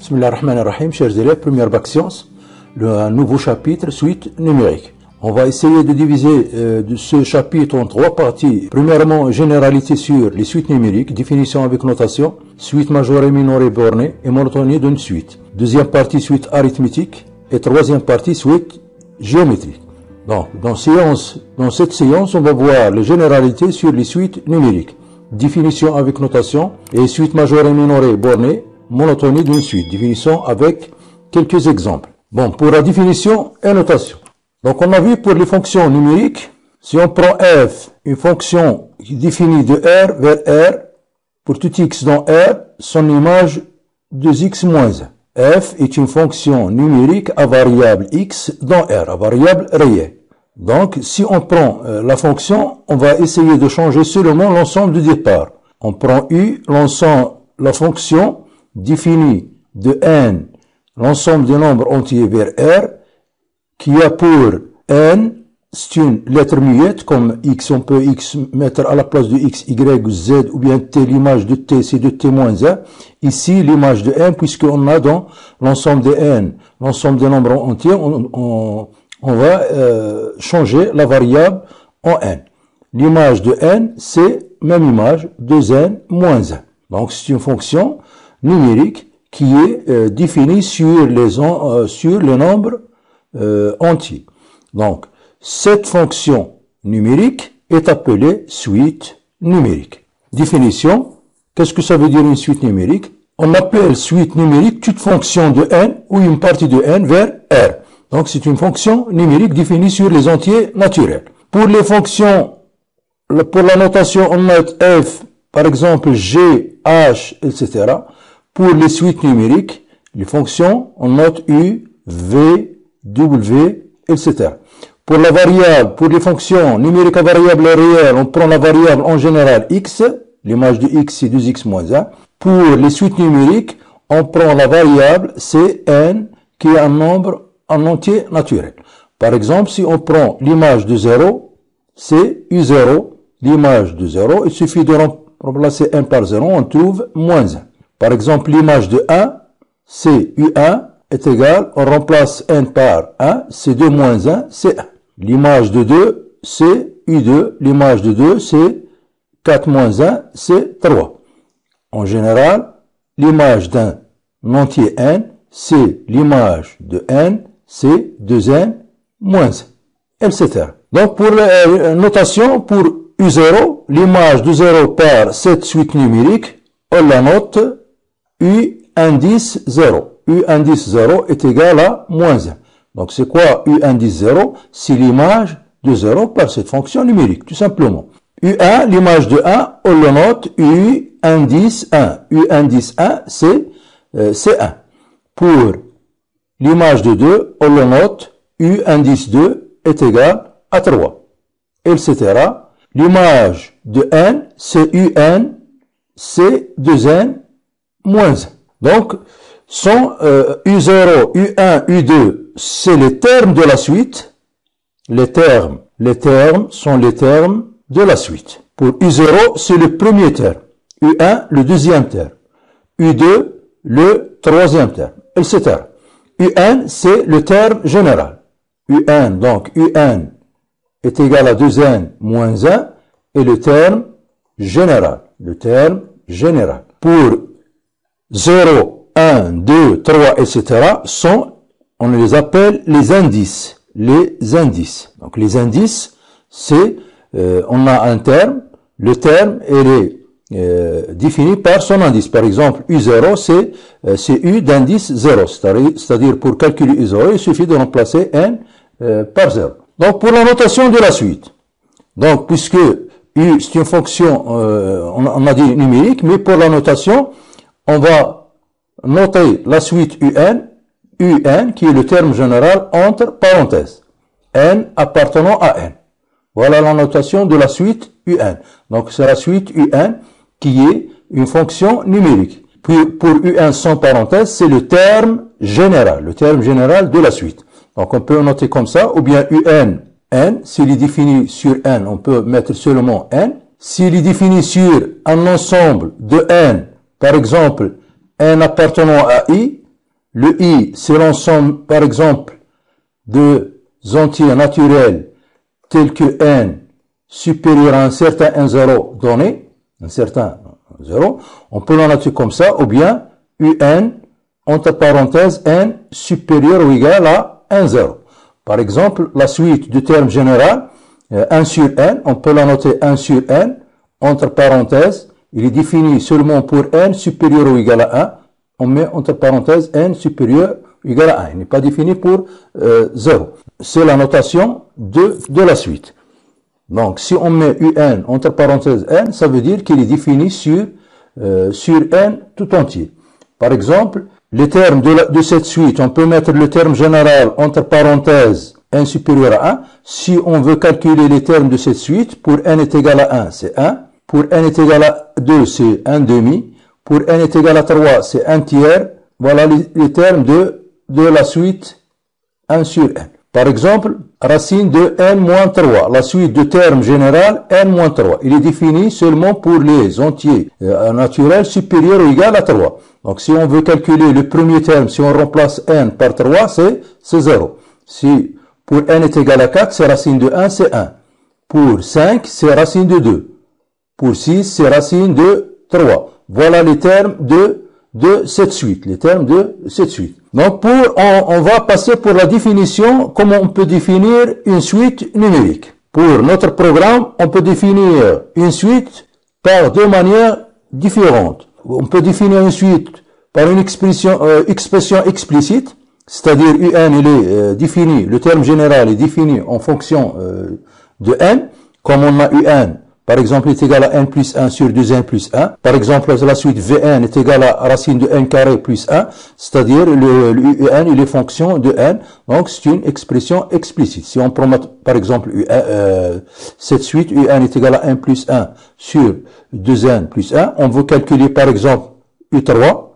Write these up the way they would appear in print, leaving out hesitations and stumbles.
Bismillahirrahmanirrahim, chers élèves, première bac sciences, un nouveau chapitre, suite numérique. On va essayer de diviser ce chapitre en trois parties. Premièrement, généralité sur les suites numériques, définition avec notation, suite majeure, mineure, bornée et monotonie d'une suite. Deuxième partie, suite arithmétique et troisième partie, suite géométrique. Donc, dans cette séance, on va voir les généralités sur les suites numériques, définition avec notation et suite majeure, mineure, bornée, monotonie d'une suite. Définition avec quelques exemples. Bon, pour la définition et notation. Donc, on a vu pour les fonctions numériques, si on prend f, une fonction qui définit de R vers R, pour tout x dans R, son image de x moins 1. F est une fonction numérique à variable x dans R, à variable réelle. Donc, si on prend la fonction, on va essayer de changer seulement l'ensemble du départ. On prend U, la fonction définie de n, l'ensemble des nombres entiers vers R, qui a pour n, c'est une lettre muette, comme x, on peut x mettre à la place de x, y ou z, ou bien t, l'image de t, c'est de t moins 1. Ici, l'image de n, puisqu'on a dans l'ensemble des n, l'ensemble des nombres entiers, on va changer la variable en n. L'image de n, c'est même image, 2n moins 1. Donc, c'est une fonction numérique qui est définie sur les nombres entiers. Donc, cette fonction numérique est appelée suite numérique. Définition, qu'est-ce que ça veut dire une suite numérique? On appelle suite numérique toute fonction de n ou une partie de n vers R. Donc, c'est une fonction numérique définie sur les entiers naturels. Pour les fonctions, pour la notation, on note f, par exemple g, h, etc. Pour les suites numériques, les fonctions, on note u, v, w, etc. Pour la variable, pour les fonctions numériques à variable réelle, on prend la variable en général x, l'image de x c'est 2x moins 1. Pour les suites numériques, on prend la variable cn, qui est un nombre en entier naturel. Par exemple, si on prend l'image de 0, c'est u0, l'image de 0, il suffit de remplacer 1 par 0, on trouve moins 1. Par exemple, l'image de 1, c'est u1 est égal, on remplace n par 1, c'est 2 moins 1, c'est 1. L'image de 2, c'est u2, l'image de 2, c'est 4 moins 1, c'est 3. En général, l'image d'un entier n, c'est l'image de n, c'est 2n moins 1, etc. Donc, pour la notation, pour u0, l'image de 0 par cette suite numérique, on la note u indice 0. U indice 0 est égal à moins 1. Donc, c'est quoi U indice 0? C'est l'image de 0 par cette fonction numérique, tout simplement. U1, l'image de 1, on le note U indice 1. U indice 1, c'est 1. Pour l'image de 2, on le note U indice 2 est égal à 3, etc. L'image de n, c'est UN, c'est 2n moins 1. Donc, sont U0, U1, U2, c'est les termes de la suite. Les termes sont les termes de la suite. Pour U0, c'est le premier terme. U1, le deuxième terme. U2, le troisième terme, etc. UN, c'est le terme général. UN, donc UN est égal à 2n moins 1 et le terme général. Le terme général. Pour 0, 1, 2, 3, etc. on les appelle les indices. Les indices. Donc, les indices, c'est, on a un terme. Le terme, il est défini par son indice. Par exemple, U0, c'est U d'indice 0. C'est-à-dire, pour calculer U0, il suffit de remplacer n par 0. Donc, pour la notation de la suite. Donc, puisque U, c'est une fonction, on a dit numérique, mais pour la notation, on va noter la suite UN, qui est le terme général entre parenthèses, n appartenant à n. Voilà la notation de la suite UN. Donc, c'est la suite UN qui est une fonction numérique. Puis, pour UN sans parenthèse, c'est le terme général de la suite. Donc, on peut noter comme ça, ou bien UN, n, s'il est défini sur n, on peut mettre seulement n. S'il est défini sur un ensemble de n, par exemple, n appartenant à i, Le I, c'est l'ensemble, par exemple, de entiers naturels tels que n supérieur à un certain n0 donné, un certain 0, on peut l'en noter comme ça, ou bien un, entre parenthèses, n supérieur ou égal à n0. Par exemple, la suite du terme général, 1 sur n, on peut la noter 1 sur n, entre parenthèses, il est défini seulement pour n supérieur ou égal à 1, on met entre parenthèses n supérieur ou égal à 1, il n'est pas défini pour 0. C'est la notation de la suite. Donc, si on met un entre parenthèses n, ça veut dire qu'il est défini sur n tout entier. Par exemple, les termes de cette suite, on peut mettre le terme général entre parenthèses n supérieur à 1. Si on veut calculer les termes de cette suite, pour n est égal à 1, c'est 1. Pour n est égal à 2, c'est 1 demi. Pour n est égal à 3, c'est 1 tiers. Voilà les termes de la suite 1 sur n. Par exemple, racine de n moins 3, la suite de terme général n moins 3. Il est défini seulement pour les entiers naturels supérieurs ou égal à 3. Donc, si on veut calculer le premier terme, si on remplace n par 3, c'est 0. Si pour n est égal à 4, c'est racine de 1, c'est 1. Pour 5, c'est racine de 2. Pour 6, c'est racine de 3. Voilà les termes de cette suite, les termes de cette suite. Donc, on va passer pour la définition, comment on peut définir une suite numérique. Pour notre programme, on peut définir une suite par deux manières différentes. On peut définir une suite par une expression explicite, c'est-à-dire un, il est défini, le terme général est défini en fonction de n, comme on a un. Par exemple, est égal à n plus 1 sur 2n plus 1. Par exemple, la suite Vn est égal à racine de n carré plus 1, c'est-à-dire le un, il est fonction de n. Donc, c'est une expression explicite. Si on prend, par exemple, cette suite, un est égal à n plus 1 sur 2n plus 1, on veut calculer, par exemple, u3.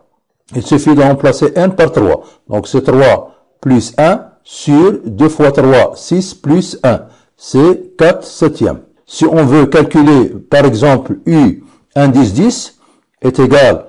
Il suffit de remplacer n par 3. Donc, c'est 3 plus 1 sur 2 fois 3, 6 plus 1. C'est 4 septièmes. Si on veut calculer, par exemple, U indice 10 est égal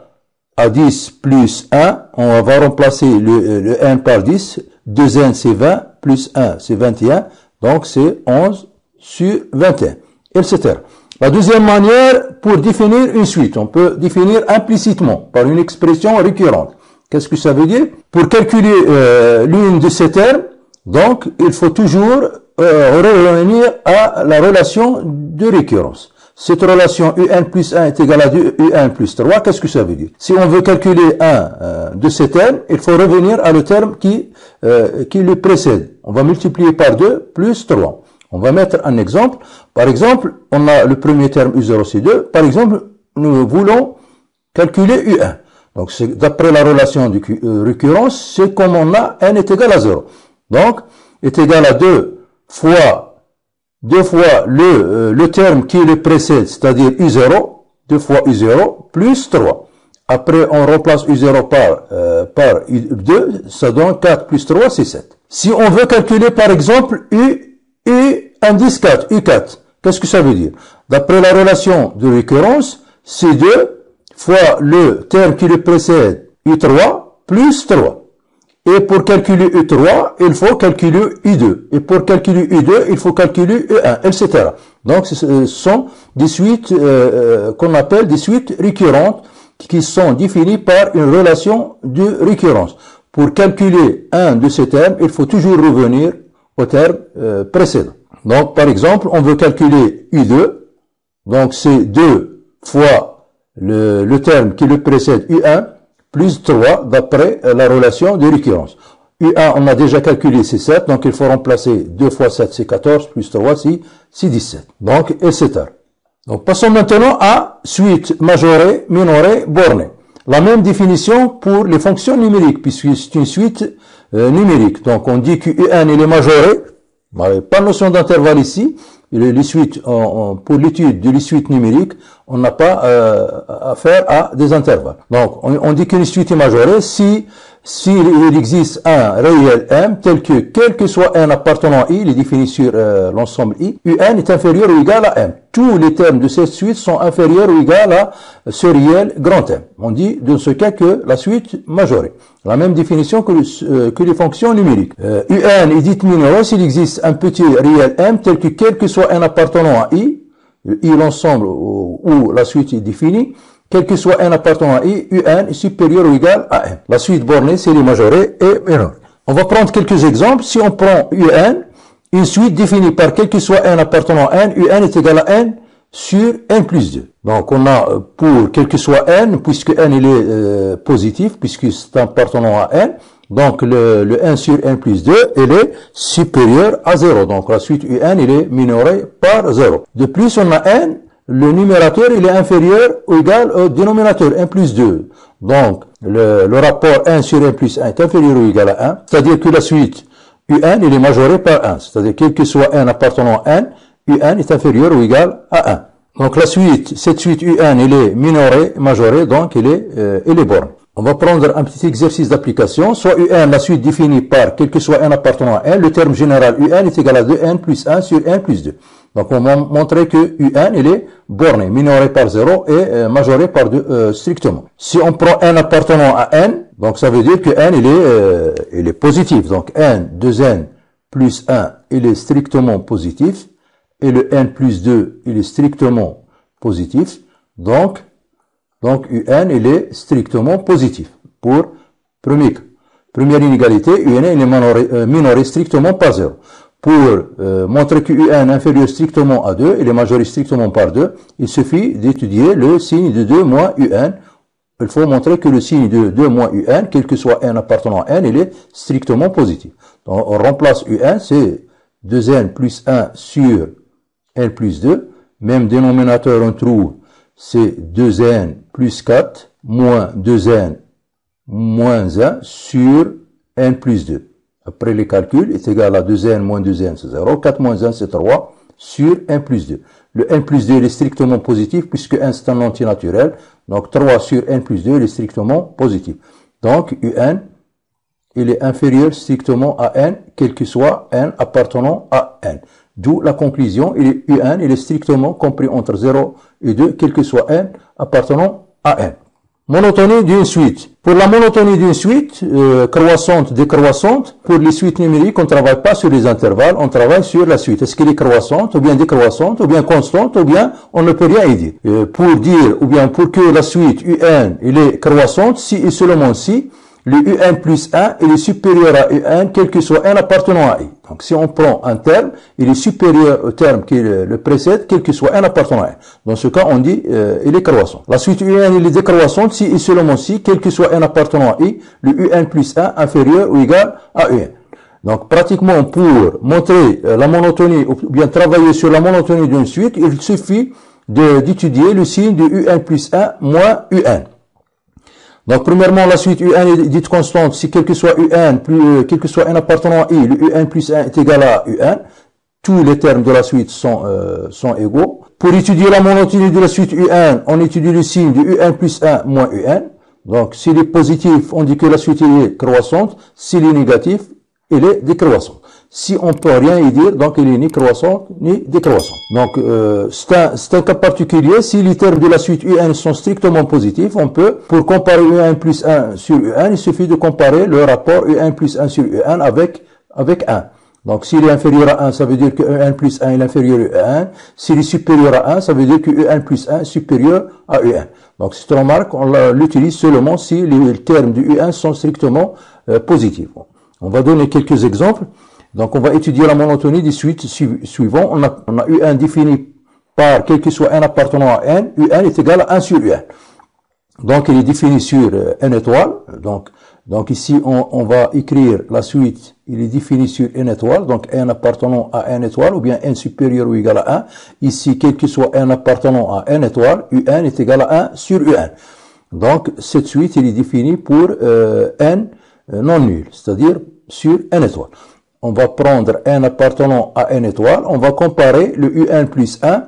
à 10 plus 1, on va remplacer le n par 10, 2n c'est 20, plus 1 c'est 21, donc c'est 11 sur 21, etc. La deuxième manière, pour définir une suite, on peut définir implicitement par une expression récurrente. Qu'est-ce que ça veut dire? Pour calculer l'une de ces termes, donc il faut toujours revenir à la relation de récurrence. Cette relation un plus 1 est égale à 2 un plus 3, qu'est-ce que ça veut dire? Si on veut calculer un de ces termes, il faut revenir à le terme qui le précède. On va multiplier par 2 plus 3. On va mettre un exemple. Par exemple, on a le premier terme U0, C2. Par exemple, nous voulons calculer U1. Donc, d'après la relation de récurrence, c'est comme on a n est égal à 0. Donc, est égal à 2 fois le terme qui le précède, c'est-à-dire U0, 2 fois U0, plus 3. Après, on remplace U0 par U2, ça donne 4 plus 3, c'est 7. Si on veut calculer, par exemple, U indice 4, U4, qu'est-ce que ça veut dire? D'après la relation de récurrence, c'est 2 fois le terme qui le précède, U3, plus 3. Et pour calculer U3, il faut calculer U2. Et pour calculer U2, il faut calculer U1, etc. Donc, ce sont des suites qu'on appelle des suites récurrentes qui sont définies par une relation de récurrence. Pour calculer un de ces termes, il faut toujours revenir au terme précédent. Donc, par exemple, on veut calculer U2. Donc, c'est 2 fois le terme qui le précède U1, plus 3 d'après la relation de récurrence. U1, on a déjà calculé, c'est 7, donc il faut remplacer 2 fois 7, c'est 14, plus 3, c'est 17. Donc, etc. Donc, passons maintenant à suite majorée, minorée, bornée. La même définition pour les fonctions numériques, puisque c'est une suite numérique. Donc, on dit que U1, il est majoré, pas de notion d'intervalle ici. Les suites, pour l'étude de les suites numériques, on n'a pas affaire à des intervalles. Donc, on dit qu'une suite est majorée si il existe un réel M tel que, quel que soit n appartenant à I, il est défini sur l'ensemble I, UN est inférieur ou égal à M. Tous les termes de cette suite sont inférieurs ou égaux à ce réel grand M. On dit dans ce cas que la suite majorée. La même définition que les fonctions numériques. UN est dite mineure s'il existe un petit réel M tel que, quel que soit n appartenant à I l'ensemble où la suite est définie, quel que soit n appartenant à I, UN est supérieur ou égal à M. La suite bornée, c'est les majorées et mineures. On va prendre quelques exemples. Si on prend UN, une suite définie par quel que soit n appartenant à N, UN est égal à N sur N plus 2. Donc on a pour quel que soit N, puisque N il est positif, puisque c'est appartenant à N, donc le N sur N plus 2, il est supérieur à 0. Donc la suite UN, il est minoré par 0. De plus, on a N, le numérateur, il est inférieur ou égal au dénominateur, N plus 2. Donc, le rapport N sur N plus 1 est inférieur ou égal à 1. C'est-à-dire que la suite UN, il est majoré par 1. C'est-à-dire, quel que soit N appartenant à N, UN est inférieur ou égal à 1. Donc, cette suite UN, il est minoré, majoré, donc il est borné. On va prendre un petit exercice d'application. Soit UN, la suite définie par quel que soit N appartenant à N, le terme général UN est égal à 2N plus 1 sur N plus 2. Donc, on va montrer que UN, il est borné, minoré par 0 et majoré par 2 strictement. Si on prend N appartenant à N, donc ça veut dire que N, il est positif. Donc, N, 2N plus 1, il est strictement positif. Et le N plus 2, il est strictement positif. Donc UN, il est strictement positif. Pour première inégalité, UN, il est minoré strictement par 0. Pour montrer que UN est inférieur strictement à 2, il est majoré strictement par 2, il suffit d'étudier le signe de 2 moins UN. Il faut montrer que le signe de 2 moins UN, quel que soit N appartenant à N, il est strictement positif. Donc on remplace UN, c'est 2N plus 1 sur N plus 2. Même dénominateur, on trouve, c'est 2N plus 4 moins 2N moins 1 sur N plus 2. Après les calculs, est égal à 2N moins 2N, c'est 0. 4 moins 1, c'est 3 sur N plus 2. Le N plus 2, il est strictement positif puisque N, c'est un antinaturel. Donc, 3 sur N plus 2, il est strictement positif. Donc, UN, il est inférieur strictement à N, quel que soit N appartenant à N. D'où la conclusion, UN, il est strictement compris entre 0 et 2, quel que soit N appartenant à N. Monotonie d'une suite. Pour la monotonie d'une suite, croissante, décroissante, pour les suites numériques, on ne travaille pas sur les intervalles, on travaille sur la suite. Est-ce qu'elle est croissante, ou bien décroissante, ou bien constante, ou bien on ne peut rien y dire. Pour dire, ou bien pour que la suite UN, elle est croissante, si et seulement si, le UN plus 1, il est supérieur à UN, quel que soit N appartenant à I. Donc, si on prend un terme, il est supérieur au terme qui le précède, quel que soit N appartenant à I. Dans ce cas, on dit, il est croissant. La suite UN, il est décroissante si et seulement si, quel que soit N appartenant à I, le UN plus 1 inférieur ou égal à UN. Donc, pratiquement, pour montrer la monotonie, ou bien travailler sur la monotonie d'une suite, il suffit d'étudier le signe de UN plus 1 moins UN. Donc, premièrement, la suite UN est dite constante si quel que soit UN, quel que soit N appartenant à I, le UN plus 1 est égal à UN. Tous les termes de la suite sont égaux. Pour étudier la monotonie de la suite UN, on étudie le signe de UN plus 1 moins UN. Donc, s'il est positif, on dit que la suite est croissante. S'il est négatif, il est décroissant. Si on peut rien y dire, donc il est ni croissant ni décroissant. Donc c'est un cas particulier. Si les termes de la suite UN sont strictement positifs, on peut, pour comparer UN plus 1 sur UN, il suffit de comparer le rapport UN plus 1 sur UN avec 1. Donc s'il est inférieur à 1, ça veut dire que UN plus 1 est inférieur à 1. S'il est supérieur à 1, ça veut dire que UN plus 1 est supérieur à UN. Donc cette remarque, on l'utilise seulement si les termes de UN sont strictement positifs. On va donner quelques exemples. Donc, on va étudier la monotonie des suites suivantes. On a UN défini par quel que soit N appartenant à N. UN est égal à 1 sur UN. Donc, il est défini sur N étoile. Donc ici, on va écrire la suite. Il est défini sur N étoile. Donc, N appartenant à N étoile ou bien N supérieur ou égal à 1. Ici, quel que soit N appartenant à N étoile, UN est égal à 1 sur UN. Donc, cette suite, il est définie pour N non nul, c'est-à-dire sur N étoile. On va prendre N appartenant à N étoile, on va comparer le UN plus 1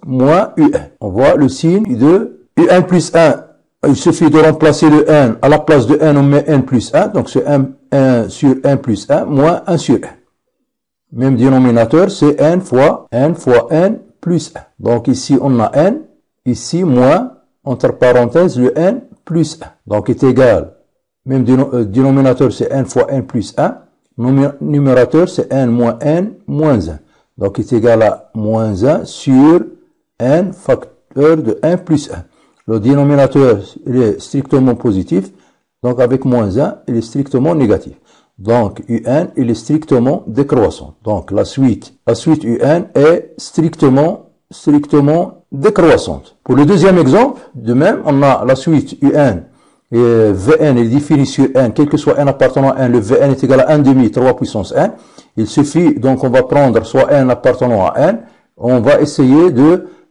moins UN. On voit le signe de UN plus 1. Il suffit de remplacer le n. À la place de n, on met n plus 1. Donc c'est 1 sur n plus 1 moins 1 sur n. Même dénominateur, c'est n fois n plus 1. Donc ici, on a n. Ici, moins, entre parenthèses, le n plus 1. Donc est égal. Même dénominateur, c'est n fois n plus 1. Numérateur, c'est n moins 1. Donc est égal à moins 1 sur n facteur de 1 plus 1. Le dénominateur, il est strictement positif. Donc, avec moins 1, il est strictement négatif. Donc, UN, il est strictement décroissant. Donc, la suite UN est strictement décroissante. Pour le deuxième exemple, de même, on a la suite UN et Vn est défini sur n, quel que soit n appartenant à n, le Vn est égal à 1 demi 3 puissance n. Il suffit, donc, on va prendre soit n appartenant à n, on va essayer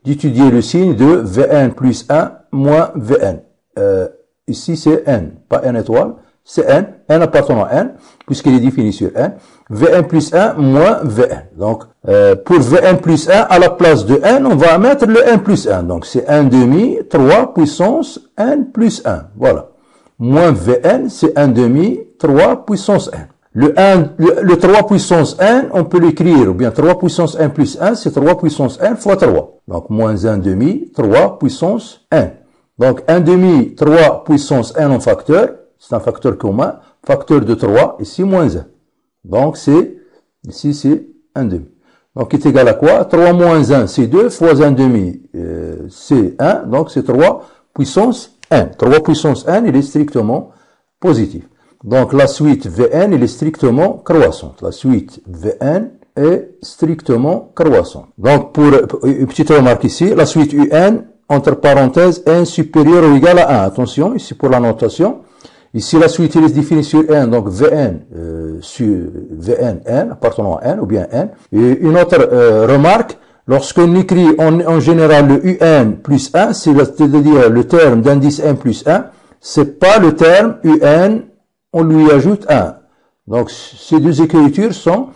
d'étudier le signe de Vn plus 1 moins Vn. Ici, c'est n, pas n étoile, c'est n appartenant à n, puisqu'il est défini sur n. Vn plus 1 moins Vn. Donc, pour Vn plus 1, à la place de n, on va mettre le n plus 1. Donc, c'est 1 demi 3 puissance n plus 1. Voilà. Moins Vn, c'est 1 demi 3 puissance n. Le 3 puissance n, on peut l'écrire, ou bien 3 puissance n plus 1, c'est 3 puissance n fois 3. Donc, moins 1 demi 3 puissance n. Donc, 1 demi 3 puissance n en facteur, c'est un facteur commun, facteur de 3, ici moins 1. Donc, ici c'est 1 demi. Donc, est égal à quoi? 3 moins 1, c'est 2, fois 1 demi, c'est 1, donc c'est 3 puissance n. 3 puissance n, il est strictement positif. Donc, la suite Vn, elle est strictement croissante. La suite Vn est strictement croissante. Donc, pour une petite remarque ici, la suite Un, entre parenthèses, n supérieur ou égal à 1. Attention, ici pour la notation. Ici, la suite, elle est définie sur n, donc Vn sur Vn, n, appartenant à n, ou bien n. Et une autre remarque, lorsqu'on écrit en général le Un plus 1, c'est-à-dire le terme d'indice n plus 1, c'est pas le terme Un, on lui ajoute 1. Donc, ces deux écritures sont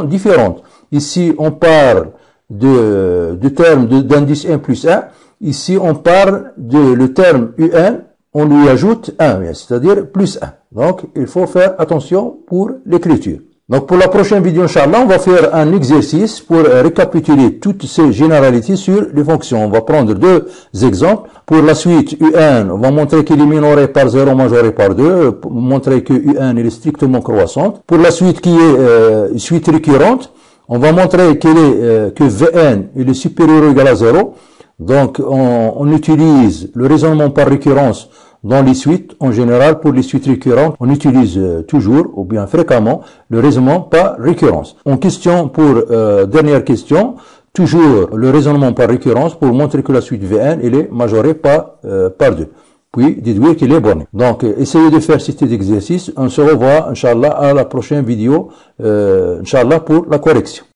différentes. Ici, on parle de terme d'indice n plus 1. Ici, on parle de le terme Un, on lui ajoute 1, c'est-à-dire plus 1. Donc, il faut faire attention pour l'écriture. Donc, pour la prochaine vidéo, Inch'Allah, on va faire un exercice pour récapituler toutes ces généralités sur les fonctions. On va prendre deux exemples. Pour la suite UN, on va montrer qu'il est minoré par 0, majoré par 2, pour montrer que UN est strictement croissante. Pour la suite qui est suite récurrente, on va montrer que Vn il est supérieur ou égal à 0. Donc, on utilise le raisonnement par récurrence dans les suites. En général, pour les suites récurrentes, on utilise toujours, ou bien fréquemment, le raisonnement par récurrence. En question, pour dernière question, toujours le raisonnement par récurrence pour montrer que la suite Vn, elle est majorée par 2. Puis, déduire qu'il est borné. Donc, essayez de faire cet exercice. On se revoit, Inch'Allah, à la prochaine vidéo, Inch'Allah, pour la correction.